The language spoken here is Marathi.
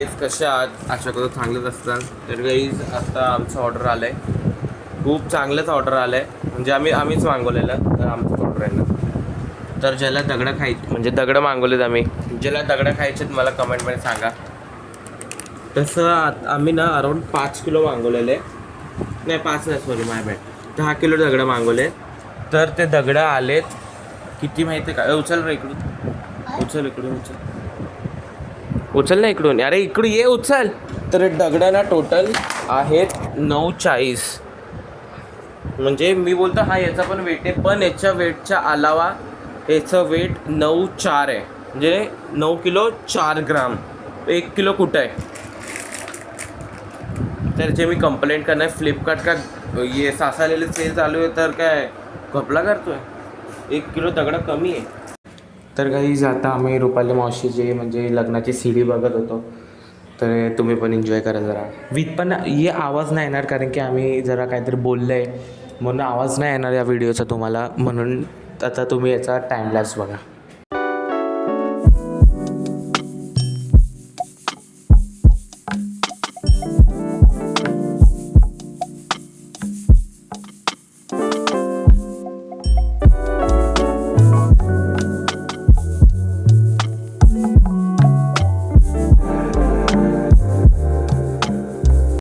कसे आहात? आशा करतो चांगलेच असतात. तर गाईज आता आमचं ऑर्डर आलं आहे, खूप चांगलंच ऑर्डर आलं आहे. म्हणजे आम्हीच मागवलेलं, तर आमचंच ऑर्डर आहे ना. तर ज्याला दगडं खायची म्हणजे दगडं मागवलेत आम्ही, ज्याला दगडं खायचे मला कमेंटमध्ये सांगा. तसं आम्ही ना अराऊंड 5 किलो मागवलेले, नाही 5 नाही, सॉरी माय बॅड, 10 किलो दगडं मागवले. तर ते दगडं आलेत किती माहिती आहे का? उचल रे इकडून, उचल इकडून, उचल ना इकडून, अरे इकडून ये, उचल. तर दगडांना टोटल आहेत 940. म्हणजे मी बोलतो हा याचा पण वेट आहे, पण याच्या वेटच्या अलावा याचं वेट 9.4 आहे. म्हणजे 9 किलो 4 ग्राम. 1 किलो कुठं आहे? तर जे मी कंप्लेंट करणार फ्लिपकार्ट का ये सासालेले सेल चालू आहे, तर काय घपला करतोय? 1 किलो दगडं कमी आहे. तर गाईज आता आम्ही रुपाली मावशीचे म्हणजे लग्नाची सीडी बघत होतो. तर तुम्ही पण एन्जॉय करा जरा विथ, पण ये आवाज नाही येणार कारण की आम्ही जरा काहीतरी बोललं आहे म्हणून आवाज नाही येणार या व्हिडिओचा तुम्हाला. म्हणून आता तुम्ही याचा टाईमलॅप्स बघा.